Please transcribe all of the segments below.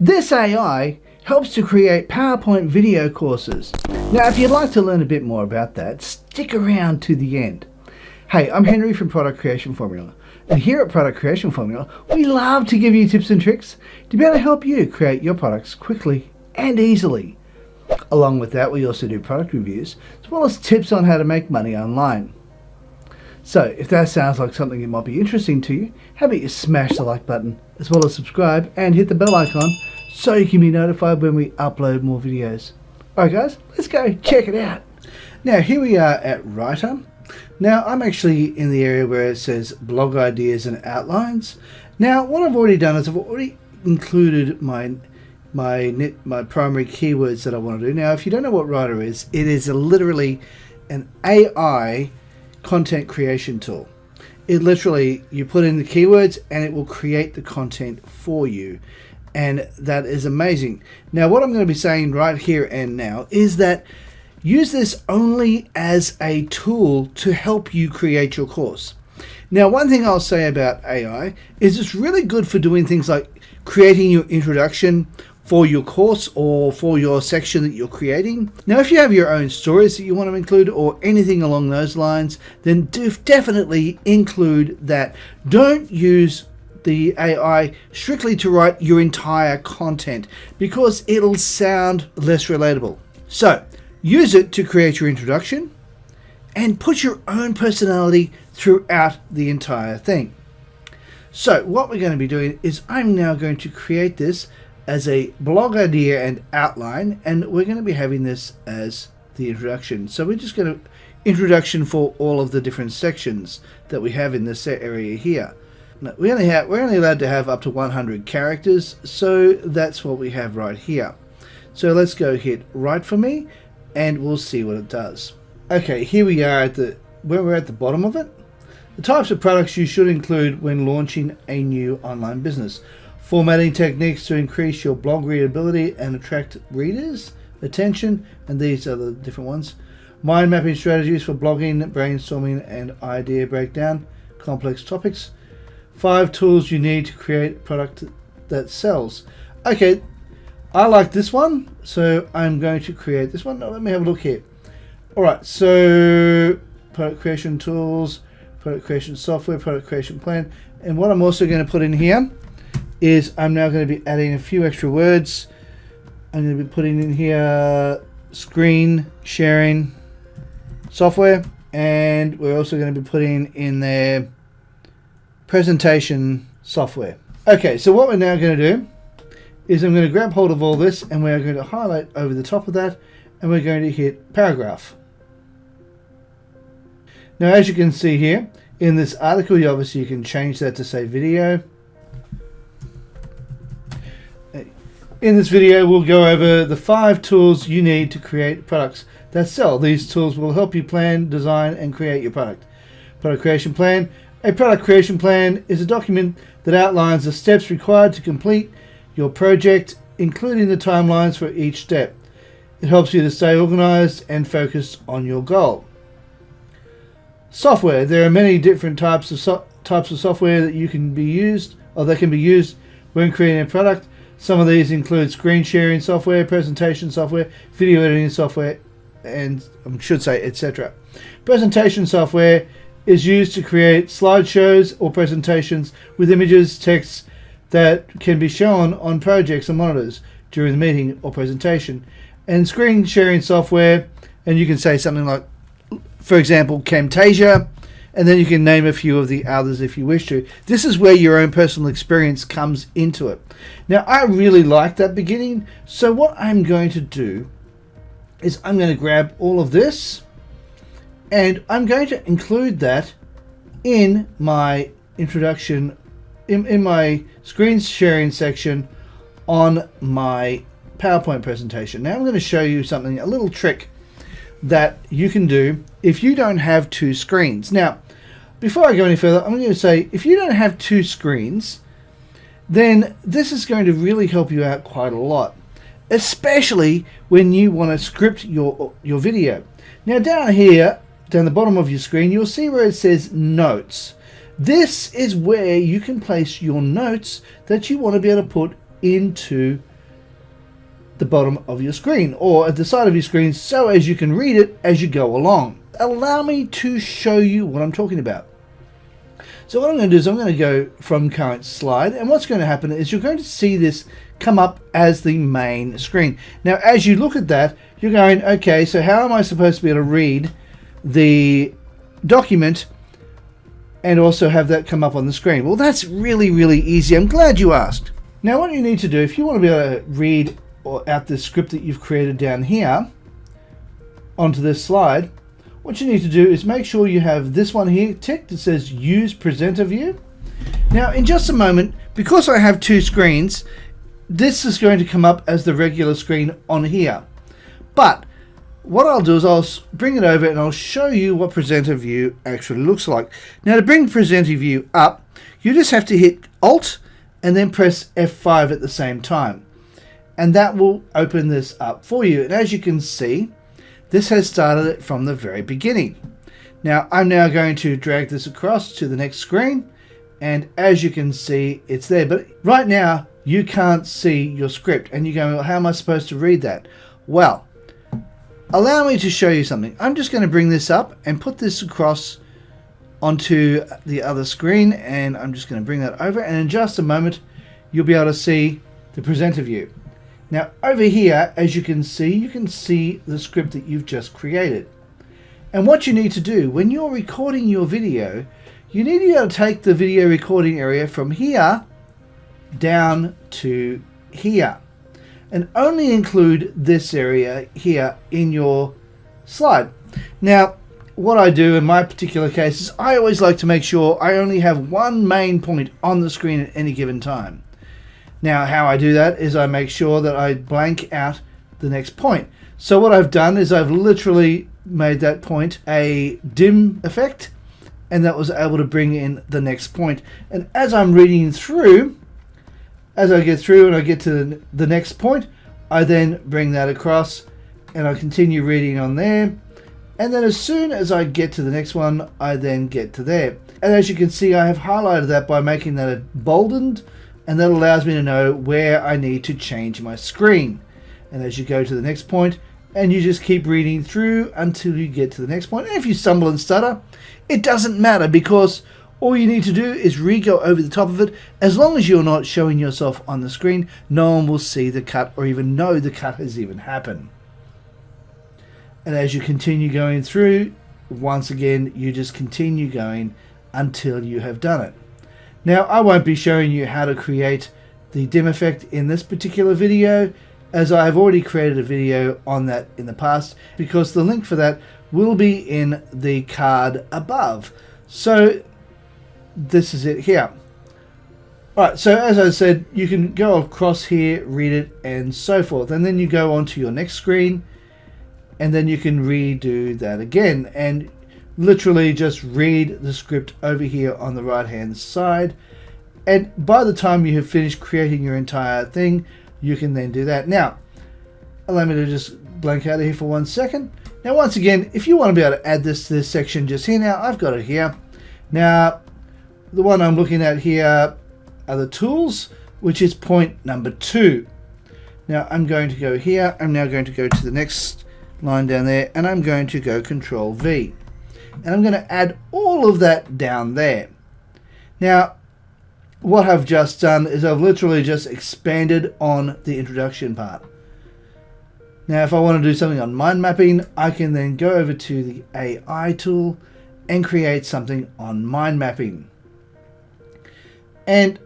This AI helps to create PowerPoint video courses. Now, if you'd like to learn a bit more about that, stick around to the end. Hey, I'm Henry from Product Creation Formula. And here at Product Creation Formula, we love to give you tips and tricks to be able to help you create your products quickly and easily. Along with that, we also do product reviews, as well as tips on how to make money online. So, if that sounds like something that might be interesting to you, how about you smash the like button, as well as subscribe and hit the bell icon so you can be notified when we upload more videos. Alright guys, let's go check it out. Now, here we are at Writer. Now, I'm actually in the area where it says blog ideas and outlines. Now, what I've already done is I've already included my primary keywords that I want to do. Now, if you don't know what Writer is, it is literally an AI content creation tool. It literally, you put in the keywords and it will create the content for you. And that is amazing. Now, what I'm going to be saying right here and now is that use this only as a tool to help you create your course. Now, one thing I'll say about AI is it's really good for doing things like creating your introduction for your course or for your section that you're creating. Now, if you have your own stories that you want to include or anything along those lines, then definitely include that. Don't use the AI strictly to write your entire content because it'll sound less relatable. So, use it to create your introduction and put your own personality throughout the entire thing. So what we're going to be doing is I'm now going to create this as a blog idea and outline, and we're going to be having this as the introduction. So we're just going to introduction for all of the different sections that we have in this area here. Now, we're only allowed to have up to 100 characters, so that's what we have right here. So let's go hit write for me and we'll see what it does. Okay, here we are when we're at the bottom of it. The types of products you should include when launching a new online business. Formatting techniques to increase your blog readability and attract readers' attention, and these are the different ones. Mind mapping strategies for blogging, brainstorming, and idea breakdown. Complex topics. 5 tools you need to create a product that sells. Okay, I like this one, so I'm going to create this one. Now, let me have a look here. Alright, so product creation tools, product creation software, product creation plan. And what I'm also going to put in here is I'm now going to be adding a few extra words. I'm going to be putting in here screen sharing software, and we're also going to be putting in there presentation software. Okay, so what we're now going to do is I'm going to grab hold of all this and we're going to highlight over the top of that, and we're going to hit paragraph. Now, as you can see here in this article, you can change that to say video. In this video, we'll go over the 5 tools you need to create products that sell. These tools will help you plan, design, and create your product. Product creation plan. A product creation plan is a document that outlines the steps required to complete your project, including the timelines for each step. It helps you to stay organized and focused on your goal. Software. There are many different types of software that can be used when creating a product. Some of these include screen sharing software, presentation software, video editing software, and I should say, etc. Presentation software is used to create slideshows or presentations with images, text that can be shown on projects and monitors during the meeting or presentation. And screen sharing software, and you can say something like, for example, Camtasia, and then you can name a few of the others if you wish to. This is where your own personal experience comes into it. Now, I really like that beginning, so what I'm going to do is I'm going to grab all of this and I'm going to include that in my introduction, in my screen sharing section on my PowerPoint presentation. Now I'm going to show you something, a little trick that you can do if you don't have 2 screens. Now, before I go any further, I'm going to say if you don't have 2 screens, then this is going to really help you out quite a lot, especially when you want to script your video. Now, down here, down the bottom of your screen, you'll see where it says notes. This is where you can place your notes that you want to be able to put into the bottom of your screen or at the side of your screen so as you can read it as you go along. Allow me to show you what I'm talking about. So what I'm going to do is I'm going to go from current slide, and what's going to happen is you're going to see this come up as the main screen. Now as you look at that, you're going, okay, so how am I supposed to be able to read the document and also have that come up on the screen? Well, that's really, really easy. I'm glad you asked. Now what you need to do, if you want to be able to read out the script that you've created down here onto this slide, what you need to do is make sure you have this one here ticked that says use presenter view. Now in just a moment, because I have two screens, this is going to come up as the regular screen on here. But what I'll do is I'll bring it over and I'll show you what presenter view actually looks like. Now to bring presenter view up, you just have to hit Alt and then press F5 at the same time. And that will open this up for you. And as you can see, this has started it from the very beginning. Now I'm now going to drag this across to the next screen, and as you can see, it's there. But right now you can't see your script and you're going, well, how am I supposed to read that? Well, allow me to show you something. I'm just going to bring this up and put this across onto the other screen, and I'm just going to bring that over, and in just a moment you'll be able to see the presenter view. Now over here, as you can see the script that you've just created. And what you need to do when you're recording your video, you need to be able to take the video recording area from here down to here, and only include this area here in your slide. Now what I do in my particular case is I always like to make sure I only have one main point on the screen at any given time. Now how I do that is I make sure that I blank out the next point. So what I've done is I've literally made that point a dim effect, and that was able to bring in the next point. And as I'm reading through, as I get through and I get to the next point, I then bring that across and I continue reading on there. And then as soon as I get to the next one, I then get to there. And as you can see, I have highlighted that by making that boldened, and that allows me to know where I need to change my screen. And as you go to the next point, and you just keep reading through until you get to the next point. And if you stumble and stutter, it doesn't matter, because all you need to do is re-go over the top of it. As long as you're not showing yourself on the screen, no one will see the cut or even know the cut has even happened. And as you continue going through, once again, you just continue going until you have done it. Now, I won't be showing you how to create the dim effect in this particular video, as I have already created a video on that in the past, because the link for that will be in the card above. So this is it here. Alright, so as I said, you can go across here, read it, and so forth, and then you go on to your next screen, and then you can redo that again and literally just read the script over here on the right hand side. And by the time you have finished creating your entire thing, you can then do that. Now, allow me to just blank out of here for 1 second. Now, once again, if you want to be able to add this to this section just here, now I've got it here. Now, the one I'm looking at here are the tools, which is point number 2. Now, I'm going to go here. I'm now going to go to the next line down there, and I'm going to go Control V. And I'm going to add all of that down there. Now, what I've just done is I've literally just expanded on the introduction part. Now, if I want to do something on mind mapping, I can then go over to the AI tool and create something on mind mapping. And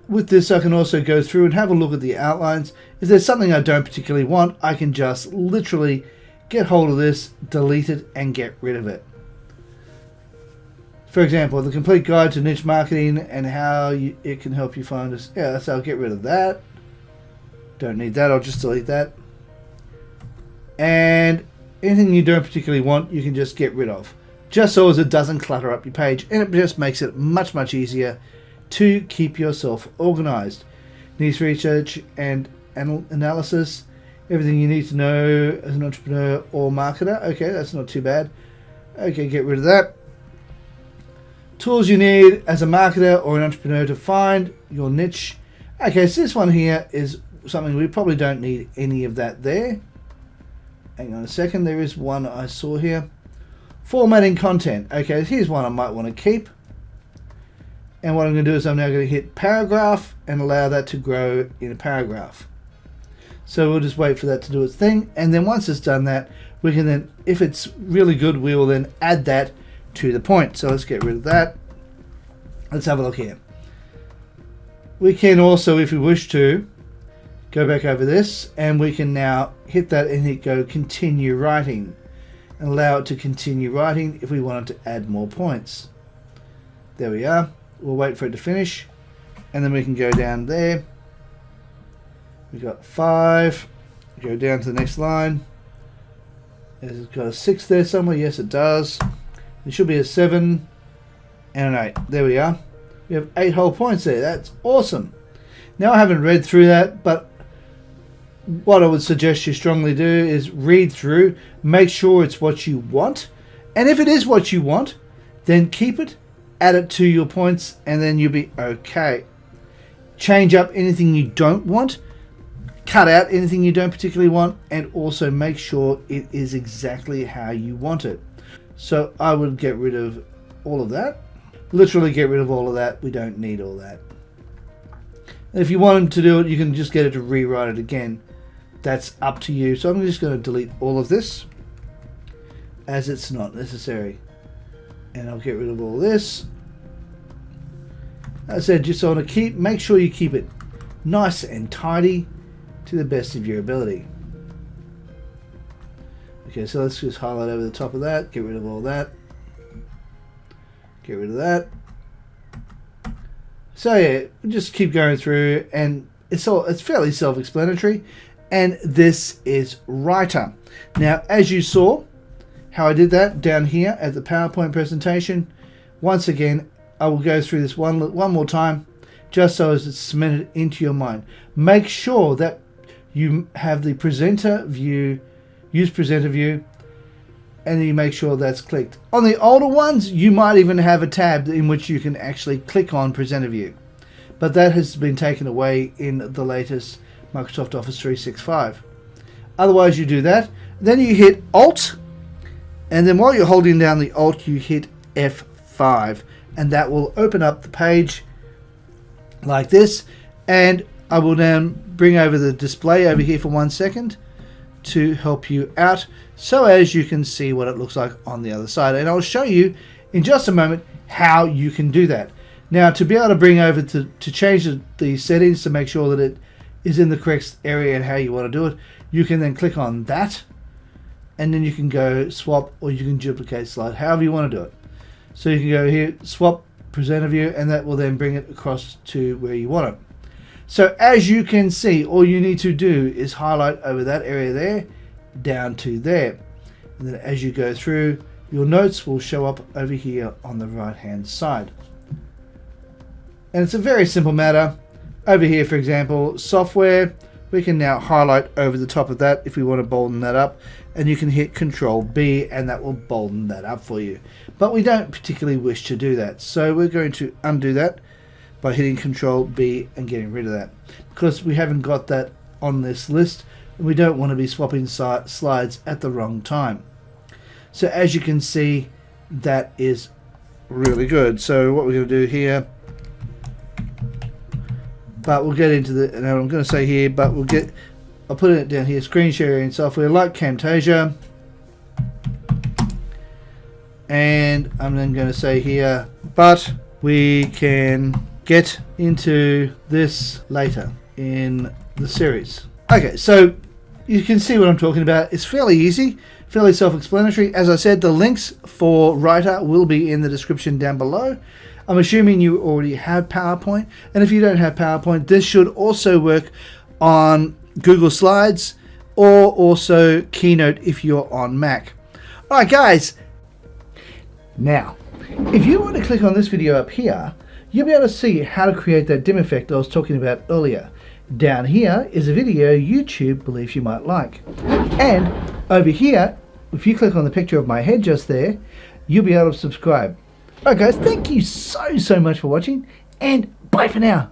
with this, I can also go through and have a look at the outlines. If there's something I don't particularly want, I can just literally get hold of this, delete it, and get rid of it. For example, the complete guide to niche marketing and how it can help you find us. Yeah, so I'll get rid of that. Don't need that, I'll just delete that. And anything you don't particularly want, you can just get rid of, just so as it doesn't clutter up your page, and it just makes it much, much easier to keep yourself organized. Needs research and analysis, everything you need to know as an entrepreneur or marketer. Okay, that's not too bad. Okay, get rid of that. Tools you need as a marketer or an entrepreneur to find your niche. Okay, so this one here is something we probably don't need any of that there. Hang on a second, there is one I saw here. Formatting content. Okay, here's one I might want to keep. And what I'm going to do is I'm now going to hit paragraph and allow that to grow in a paragraph. So we'll just wait for that to do its thing. And then once it's done that, we can then, if it's really good, we will then add that to the point. So let's get rid of that. Let's have a look here. We can also, if we wish to, go back over this, and we can now hit that and hit go continue writing and allow it to continue writing if we wanted to add more points. There we are. We'll wait for it to finish, and then we can go down there. We've got 5. Go down to the next line. Has it got a 6 there somewhere? Yes, it does. It should be a 7 and an 8. There we are. We have 8 whole points there. That's awesome. Now, I haven't read through that, but what I would suggest you strongly do is read through, make sure it's what you want, and if it is what you want, then keep it, add it to your points, and then you'll be okay. Change up anything you don't want, cut out anything you don't particularly want, and also make sure it is exactly how you want it. So I would get rid of all of that. Literally get rid of all of that. We don't need all that. And if you want to do it, you can just get it to rewrite it again. That's up to you. So I'm just going to delete all of this as it's not necessary. And I'll get rid of all this. As I said, just want to make sure you keep it nice and tidy to the best of your ability. Okay, so let's just highlight over the top of that, get rid of all that, get rid of that. So yeah, just keep going through, and it's fairly self-explanatory. And this is Writer. Now, as you saw how I did that down here at the PowerPoint presentation, once again I will go through this one more time just so as it's cemented into your mind. Make sure that you have the presenter view, use presenter view, and you make sure that's clicked. On the older ones, you might even have a tab in which you can actually click on presenter view, but that has been taken away in the latest Microsoft Office 365. Otherwise, you do that, then you hit Alt, and then while you're holding down the Alt, you hit F5, and that will open up the page like this. And I will then bring over the display over here for 1 second to help you out, so as you can see what it looks like on the other side. And I'll show you in just a moment how you can do that. Now, to be able to bring over to change the settings to make sure that it is in the correct area and how you want to do it, you can then click on that, and then you can go swap, or you can duplicate slide, however you want to do it. So you can go here, swap presenter view, and that will then bring it across to where you want it. So as you can see, all you need to do is highlight over that area there down to there, and then as you go through, your notes will show up over here on the right hand side. And it's a very simple matter. Over here, for example, software, we can now highlight over the top of that if we want to bolden that up, and you can hit Control B and that will bolden that up for you. But we don't particularly wish to do that, so we're going to undo that by hitting Control B and getting rid of that, because we haven't got that on this list and we don't want to be swapping slides at the wrong time. So as you can see, that is really good. So what we're going to do here, but we'll get into the, and I'm going to say here, but I'll put it down here, screen sharing software like Camtasia, and I'm then going to say here, but we can get into this later in the series. Okay, so you can see what I'm talking about. It's fairly easy, fairly self-explanatory. As I said, the links for Writer will be in the description down below. I'm assuming you already have PowerPoint, and if you don't have PowerPoint, this should also work on Google Slides or also Keynote if you're on Mac. Alright guys, now if you want to click on this video up here, you'll be able to see how to create that dim effect I was talking about earlier. Down here is a video YouTube believes you might like, and over here, if you click on the picture of my head just there, you'll be able to subscribe. Alright guys, thank you so much for watching, and bye for now.